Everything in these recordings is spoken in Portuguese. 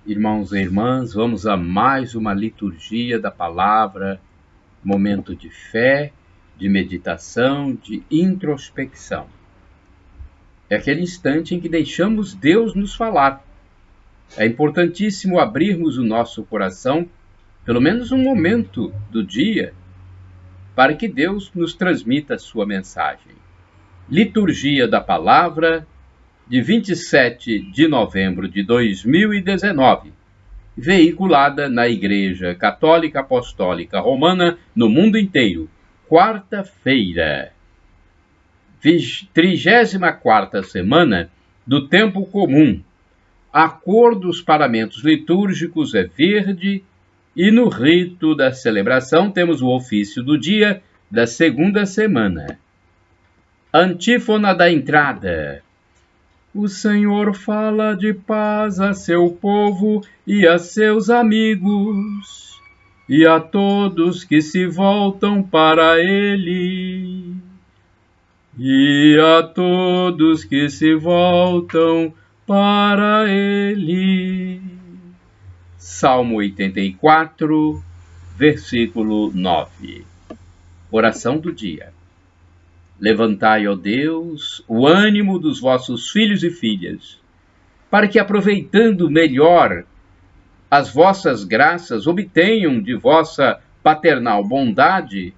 Irmãos e irmãs, vamos a mais uma liturgia da palavra, momento de fé, de meditação, de introspecção. É aquele instante em que deixamos Deus nos falar. É importantíssimo abrirmos o nosso coração, pelo menos um momento do dia, para que Deus nos transmita a sua mensagem. Liturgia da Palavra, de 27 de novembro de 2019. Veiculada na Igreja Católica Apostólica Romana no mundo inteiro, quarta-feira, 34ª semana do Tempo Comum. A cor dos paramentos litúrgicos é verde e no rito da celebração temos o ofício do dia da segunda semana. Antífona da entrada. O Senhor fala de paz a seu povo e a seus amigos, e a todos que se voltam para ele. E a todos que se voltam para ele. Salmo 84, versículo 9. Oração do dia. Levantai, ó Deus, o ânimo dos vossos filhos e filhas, para que, aproveitando melhor as vossas graças, obtenham de vossa paternal bondade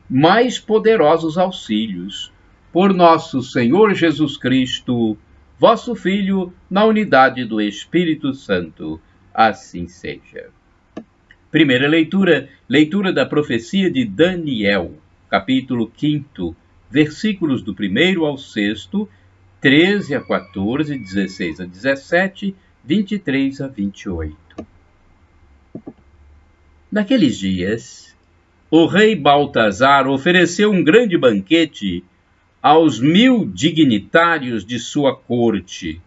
mais poderosos auxílios. Por nosso Senhor Jesus Cristo, vosso Filho, na unidade do Espírito Santo. Assim seja. Primeira leitura, leitura da profecia de Daniel, capítulo 5, versículos do 1º ao 6º, 13 a 14, 16 a 17, 23 a 28. Naqueles dias, o rei Baltazar ofereceu um grande banquete aos 1000 dignitários de sua corte,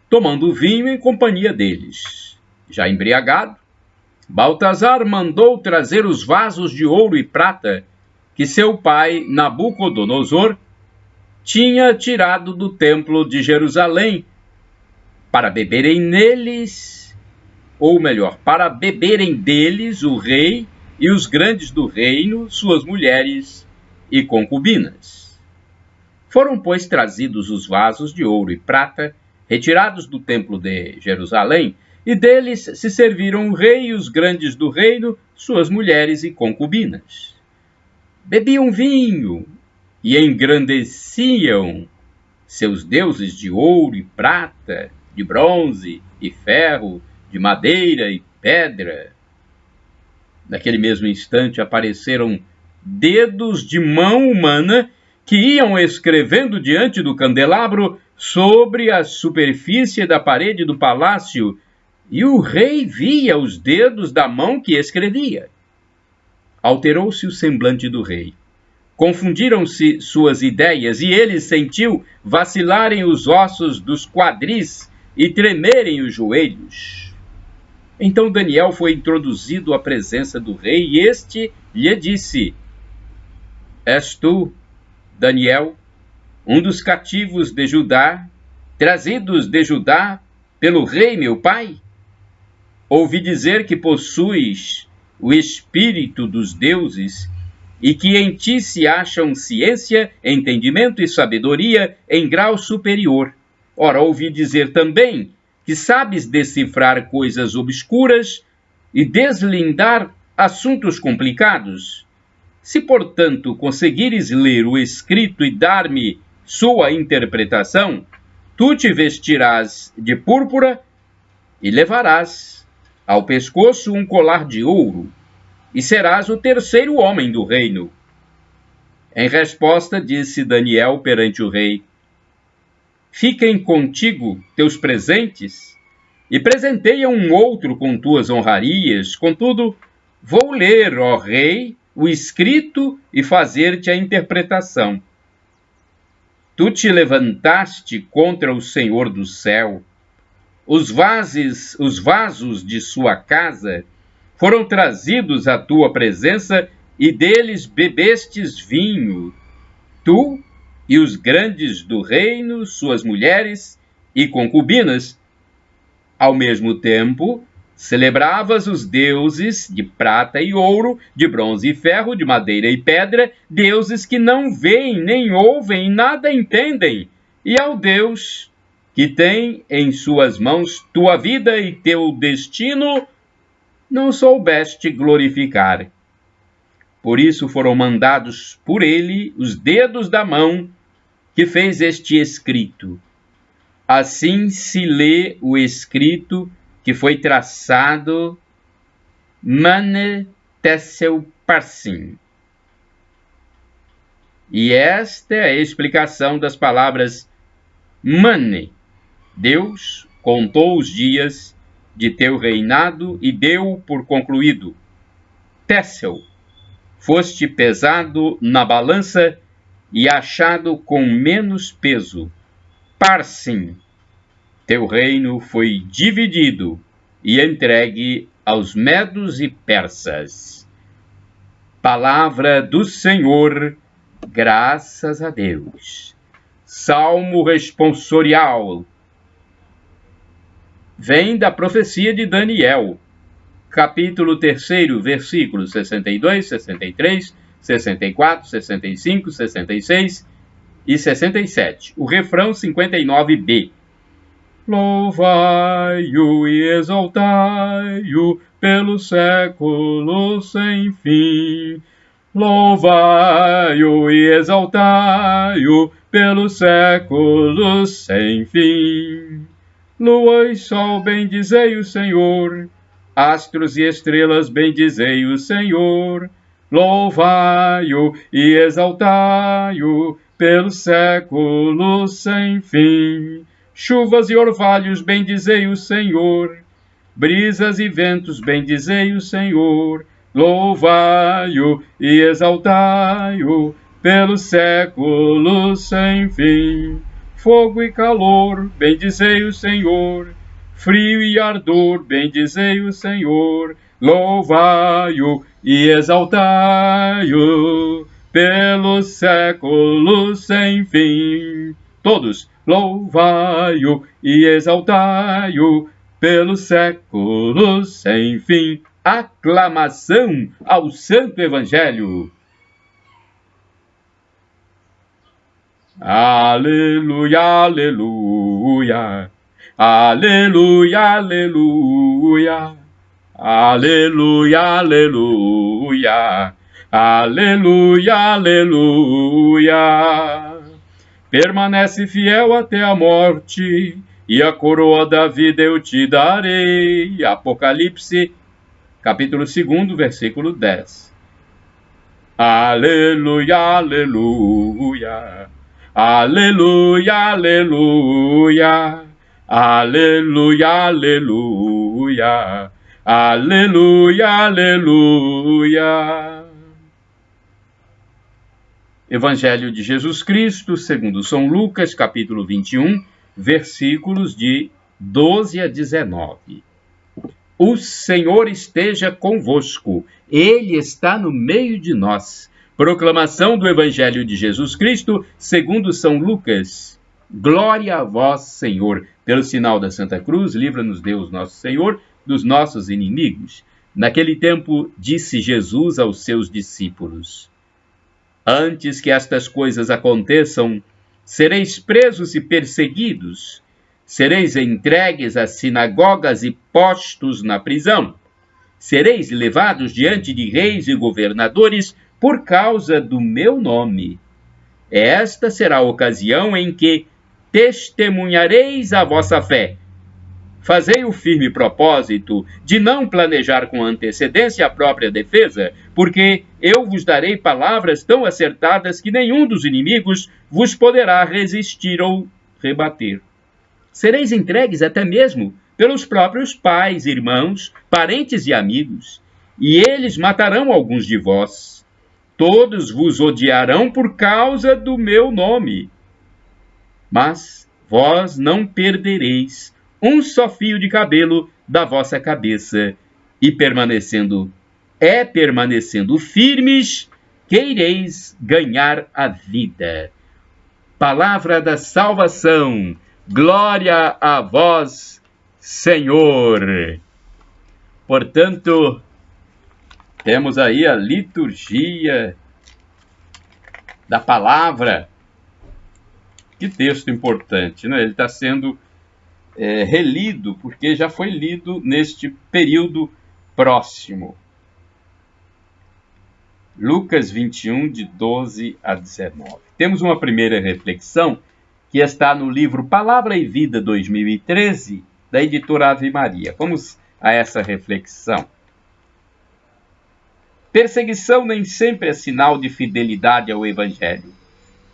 tomando vinho em companhia deles. Já embriagado, Baltazar mandou trazer os vasos de ouro e prata que seu pai, Nabucodonosor, tinha tirado do templo de Jerusalém, para beberem neles, ou melhor, para beberem deles o rei e os grandes do reino, suas mulheres e concubinas. Foram, pois, trazidos os vasos de ouro e prata, retirados do templo de Jerusalém, e deles se serviram o rei e os grandes do reino, suas mulheres e concubinas. Bebiam vinho e engrandeciam seus deuses de ouro e prata, de bronze e ferro, de madeira e pedra. Naquele mesmo instante apareceram dedos de mão humana que iam escrevendo diante do candelabro sobre a superfície da parede do palácio, e o rei via os dedos da mão que escrevia. Alterou-se o semblante do rei. Confundiram-se suas ideias e ele sentiu vacilarem os ossos dos quadris e tremerem os joelhos. Então Daniel foi introduzido à presença do rei e este lhe disse: És tu, Daniel, um dos cativos de Judá, trazidos de Judá pelo rei meu pai? Ouvi dizer que possuis o espírito dos deuses e que em ti se acham ciência, entendimento e sabedoria em grau superior. Ora, ouvi dizer também que sabes decifrar coisas obscuras e deslindar assuntos complicados. Se, portanto, conseguires ler o escrito e dar-me sua interpretação, tu te vestirás de púrpura e levarás ao pescoço um colar de ouro, e serás o terceiro homem do reino. Em resposta, disse Daniel perante o rei: Fiquem contigo teus presentes, e presenteia um outro com tuas honrarias. Contudo, vou ler, ó rei, o escrito e fazer-te a interpretação. Tu te levantaste contra o Senhor do céu. Os vasos de sua casa foram trazidos à tua presença e deles bebestes vinho, tu e os grandes do reino, suas mulheres e concubinas. Ao mesmo tempo, celebravas os deuses de prata e ouro, de bronze e ferro, de madeira e pedra, deuses que não veem, nem ouvem, nada entendem, e ao Deus que tem em suas mãos tua vida e teu destino, não soubeste glorificar. Por isso foram mandados por ele os dedos da mão que fez este escrito. Assim se lê o escrito que foi traçado Mane Tessel Parsim. E esta é a explicação das palavras Mane. Deus contou os dias de teu reinado e deu por concluído. Tessel, foste pesado na balança e achado com menos peso. Parsim, teu reino foi dividido e entregue aos medos e persas. Palavra do Senhor, graças a Deus. Salmo responsorial. Vem da profecia de Daniel, capítulo 3, versículos 62, 63, 64, 65, 66 e 67. O refrão 59b. Louvai-o e exaltai-o pelos séculos sem fim. Louvai-o e exaltai-o pelos séculos sem fim. Lua e sol, bendizei o Senhor. Astros e estrelas, bendizei o Senhor. Louvai-o e exaltai-o pelos séculos sem fim. Chuvas e orvalhos, bendizei o Senhor. Brisas e ventos, bendizei o Senhor. Louvai-o e exaltai-o pelos séculos sem fim. Fogo e calor, bendizei o Senhor. Frio e ardor, bendizei o Senhor. Louvai-o e exaltai-o pelos séculos sem fim. Todos, louvai-o e exaltai-o pelos séculos sem fim. Aclamação ao Santo Evangelho. Aleluia, aleluia. Aleluia, aleluia. Aleluia, aleluia. Aleluia, aleluia. Permanece fiel até a morte, e a coroa da vida eu te darei. Apocalipse, capítulo 2, versículo 10. Aleluia, aleluia. Aleluia, aleluia. Aleluia, aleluia. Aleluia, aleluia. Evangelho de Jesus Cristo, segundo São Lucas, capítulo 21, versículos de 12 a 19. O Senhor esteja convosco, Ele está no meio de nós. Proclamação do Evangelho de Jesus Cristo, segundo São Lucas. Glória a vós, Senhor. Pelo sinal da Santa Cruz, livra-nos Deus nosso Senhor dos nossos inimigos. Naquele tempo, disse Jesus aos seus discípulos: Antes que estas coisas aconteçam, sereis presos e perseguidos, sereis entregues às sinagogas e postos na prisão, sereis levados diante de reis e governadores por causa do meu nome. Esta será a ocasião em que testemunhareis a vossa fé. Fazei o firme propósito de não planejar com antecedência a própria defesa, porque eu vos darei palavras tão acertadas que nenhum dos inimigos vos poderá resistir ou rebater. Sereis entregues até mesmo pelos próprios pais, irmãos, parentes e amigos, e eles matarão alguns de vós. Todos vos odiarão por causa do meu nome. Mas vós não perdereis um só fio de cabelo da vossa cabeça, e permanecendo firmes, que ireis ganhar a vida. Palavra da salvação. Glória a vós, Senhor. Portanto, temos aí a liturgia da palavra. Que texto importante, né? Ele está sendo relido, porque já foi lido neste período próximo. Lucas 21, de 12 a 19. Temos uma primeira reflexão que está no livro Palavra e Vida 2013, da editora Ave Maria. Vamos a essa reflexão. Perseguição nem sempre é sinal de fidelidade ao Evangelho.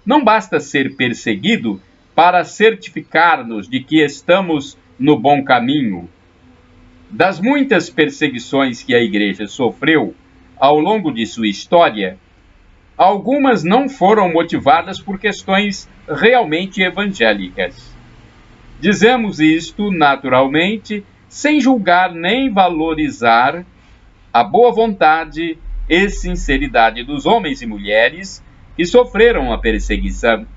Não basta ser perseguido para certificar-nos de que estamos no bom caminho. Das muitas perseguições que a Igreja sofreu ao longo de sua história, algumas não foram motivadas por questões realmente evangélicas. Dizemos isto, naturalmente, sem julgar nem valorizar a boa vontade e sinceridade dos homens e mulheres que sofreram a perseguição.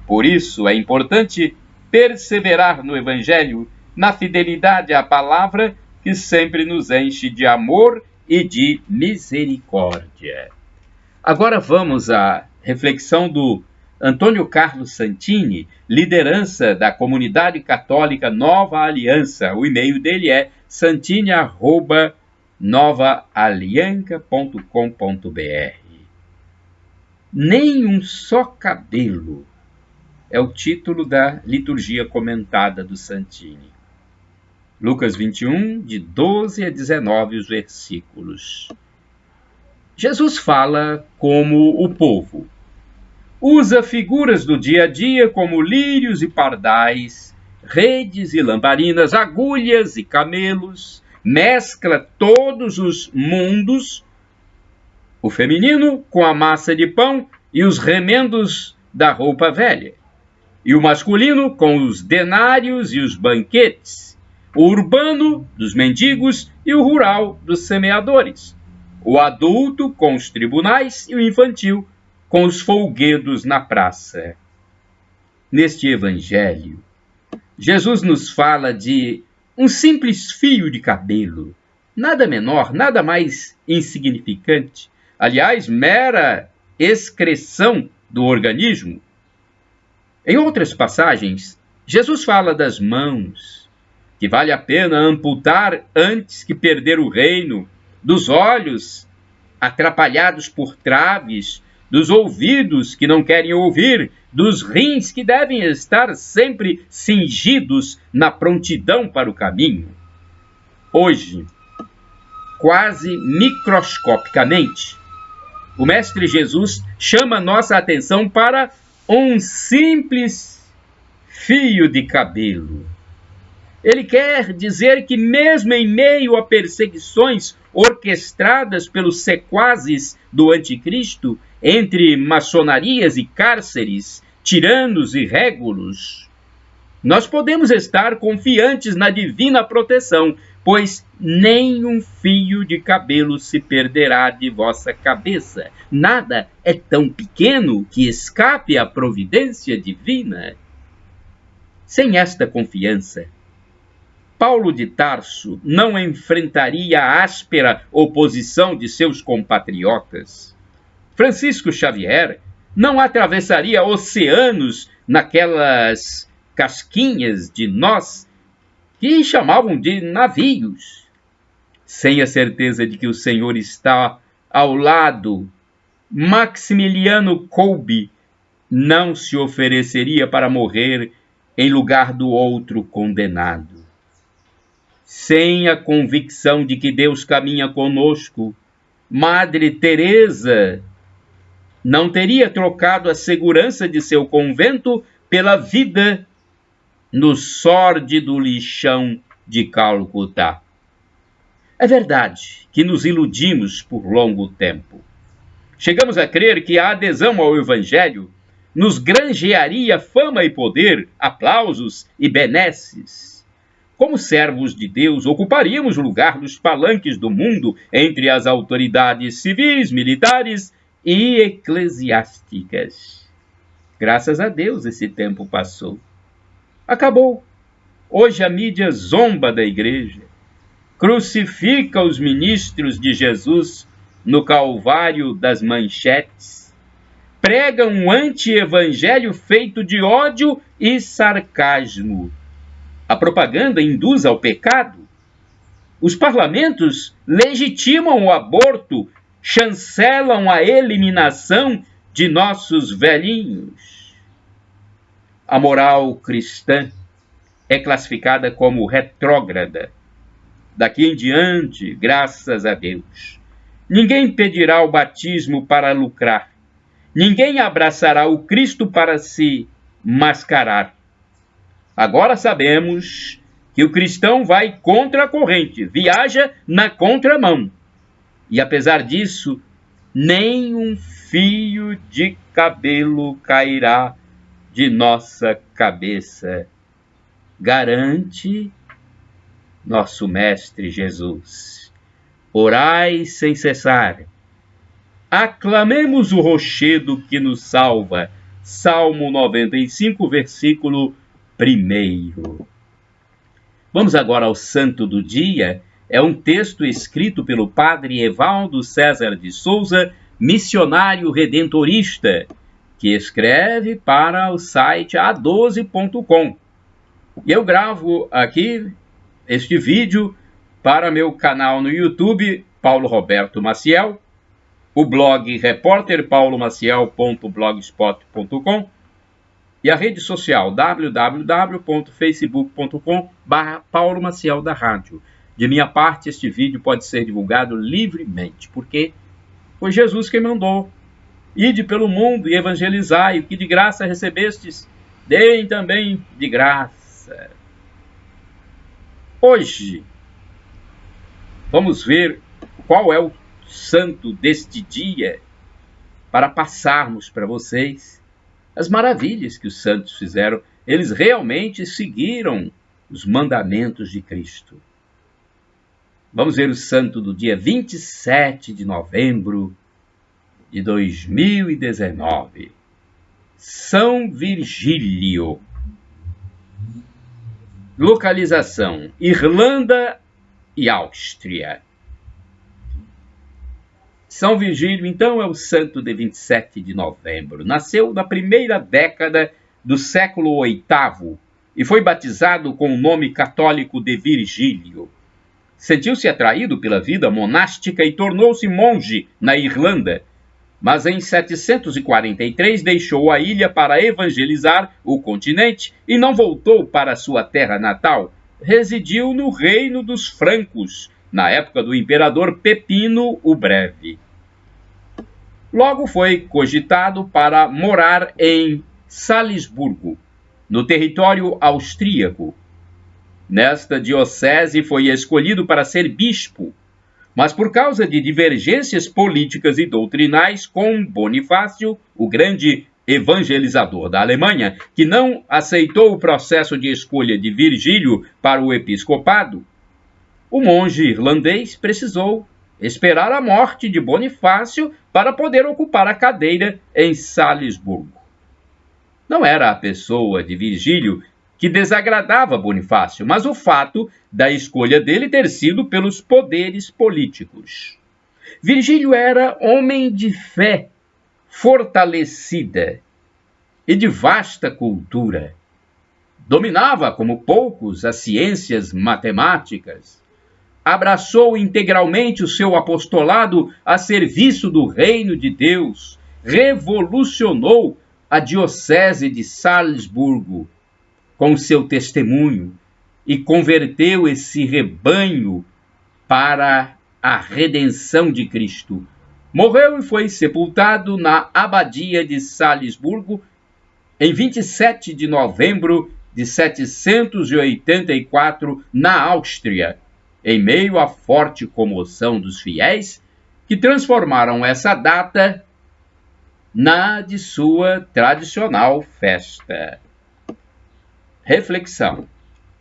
Por isso, é importante perseverar no Evangelho, na fidelidade à palavra que sempre nos enche de amor e de misericórdia. Agora vamos à reflexão do Antônio Carlos Santini, liderança da Comunidade Católica Nova Aliança. O e-mail dele é santini@novaalianca.com.br. Nem um só cabelo é o título da liturgia comentada do Santini. Lucas 21, de 12 a 19, os versículos. Jesus fala como o povo. Usa figuras do dia a dia como lírios e pardais, redes e lamparinas, agulhas e camelos, mescla todos os mundos, o feminino com a massa de pão e os remendos da roupa velha, e o masculino com os denários e os banquetes, o urbano dos mendigos e o rural dos semeadores, o adulto com os tribunais e o infantil com os folguedos na praça. Neste evangelho, Jesus nos fala de um simples fio de cabelo, nada menor, nada mais insignificante, aliás, mera excreção do organismo. Em outras passagens, Jesus fala das mãos, que vale a pena amputar antes que perder o reino, dos olhos atrapalhados por traves, dos ouvidos que não querem ouvir, dos rins que devem estar sempre cingidos na prontidão para o caminho. Hoje, quase microscopicamente, o Mestre Jesus chama nossa atenção para um simples fio de cabelo. Ele quer dizer que mesmo em meio a perseguições orquestradas pelos sequazes do anticristo, entre maçonarias e cárceres, tiranos e régulos, nós podemos estar confiantes na divina proteção, pois nem um fio de cabelo se perderá de vossa cabeça. Nada é tão pequeno que escape à providência divina. Sem esta confiança, Paulo de Tarso não enfrentaria a áspera oposição de seus compatriotas. Francisco Xavier não atravessaria oceanos naquelas casquinhas de nós que chamavam de navios. Sem a certeza de que o Senhor está ao lado, Maximiliano Kolbe não se ofereceria para morrer em lugar do outro condenado. Sem a convicção de que Deus caminha conosco, Madre Teresa não teria trocado a segurança de seu convento pela vida no sórdido lixão de Calcutá. É verdade que nos iludimos por longo tempo. Chegamos a crer que a adesão ao Evangelho nos granjearia fama e poder, aplausos e benesses. Como servos de Deus, ocuparíamos o lugar dos palanques do mundo entre as autoridades civis, militares e eclesiásticas. Graças a Deus esse tempo passou. Acabou. Hoje a mídia zomba da igreja, crucifica os ministros de Jesus no Calvário das manchetes, prega um anti-evangelho feito de ódio e sarcasmo. A propaganda induz ao pecado. Os parlamentos legitimam o aborto, chancelam a eliminação de nossos velhinhos. A moral cristã é classificada como retrógrada. Daqui em diante, graças a Deus, ninguém pedirá o batismo para lucrar. Ninguém abraçará o Cristo para se mascarar. Agora sabemos que o cristão vai contra a corrente, viaja na contramão. E apesar disso, nem um fio de cabelo cairá de nossa cabeça, garante nosso Mestre Jesus. Orai sem cessar. Aclamemos o rochedo que nos salva. Salmo 95, versículo 1. Vamos agora ao santo do dia. É um texto escrito pelo padre Evaldo César de Souza, missionário redentorista, que escreve para o site a12.com. E eu gravo aqui este vídeo para meu canal no YouTube, Paulo Roberto Maciel, o blog repórterpaulomaciel.blogspot.com e a rede social www.facebook.com/Paulo Maciel da Rádio. De minha parte, este vídeo pode ser divulgado livremente, porque foi Jesus quem mandou. Ide pelo mundo e evangelizai, o que de graça recebestes, deem também de graça. Hoje, vamos ver qual é o santo deste dia, para passarmos para vocês as maravilhas que os santos fizeram. Eles realmente seguiram os mandamentos de Cristo. Vamos ver o santo do dia 27 de novembro de 2019. São Virgílio. Localização: Irlanda e Áustria. São Virgílio, então, é o santo de 27 de novembro. Nasceu na primeira década do século VIII e foi batizado com o nome católico de Virgílio. Sentiu-se atraído pela vida monástica e tornou-se monge na Irlanda, mas em 743 deixou a ilha para evangelizar o continente e não voltou para sua terra natal. Residiu no reino dos francos, na época do imperador Pepino o Breve. Logo foi cogitado para morar em Salisburgo, no território austríaco. Nesta diocese foi escolhido para ser bispo, mas por causa de divergências políticas e doutrinais com Bonifácio, o grande evangelizador da Alemanha, que não aceitou o processo de escolha de Virgílio para o episcopado, o monge irlandês precisou esperar a morte de Bonifácio para poder ocupar a cadeira em Salisburgo. Não era a pessoa de Virgílio que desagradava Bonifácio, mas o fato da escolha dele ter sido pelos poderes políticos. Virgílio era homem de fé fortalecida e de vasta cultura. Dominava, como poucos, as ciências matemáticas. Abraçou integralmente o seu apostolado a serviço do reino de Deus. Revolucionou a diocese de Salzburgo com seu testemunho e converteu esse rebanho para a redenção de Cristo. Morreu e foi sepultado na abadia de Salisburgo em 27 de novembro de 784, na Áustria, em meio à forte comoção dos fiéis que transformaram essa data na de sua tradicional festa. Reflexão: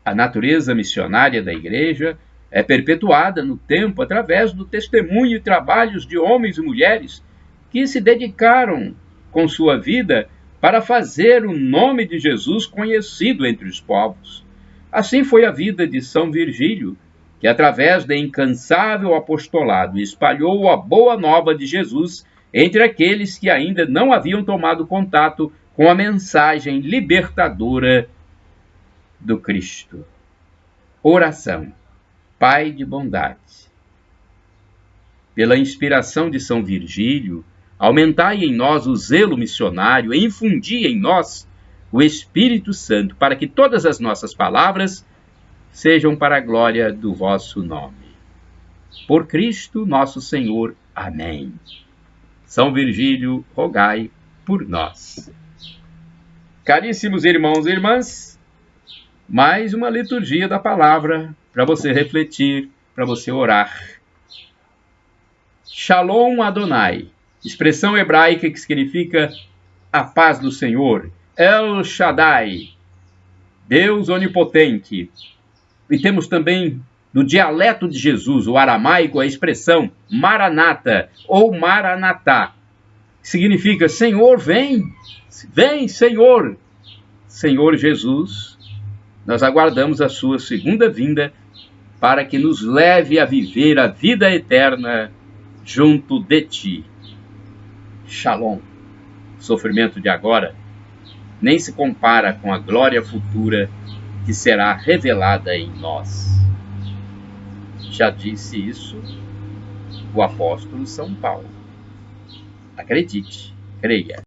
a natureza missionária da Igreja é perpetuada no tempo através do testemunho e trabalhos de homens e mulheres que se dedicaram com sua vida para fazer o nome de Jesus conhecido entre os povos. Assim foi a vida de São Virgílio, que através de incansável apostolado espalhou a boa nova de Jesus entre aqueles que ainda não haviam tomado contato com a mensagem libertadora do Cristo. Oração. Pai de bondade, pela inspiração de São Virgílio, aumentai em nós o zelo missionário e infundi em nós o Espírito Santo, para que todas as nossas palavras sejam para a glória do vosso nome. Por Cristo nosso Senhor. Amém. São Virgílio, rogai por nós. Caríssimos irmãos e irmãs, mais uma liturgia da palavra para você refletir, para você orar. Shalom Adonai, expressão hebraica que significa a paz do Senhor. El Shaddai, Deus onipotente. E temos também no dialeto de Jesus, o aramaico, a expressão Maranata ou Maranatá. Significa Senhor, vem, vem Senhor. Senhor Jesus, nós aguardamos a sua segunda vinda para que nos leve a viver a vida eterna junto de ti. Shalom. O sofrimento de agora nem se compara com a glória futura que será revelada em nós. Já disse isso o apóstolo São Paulo. Acredite, creia.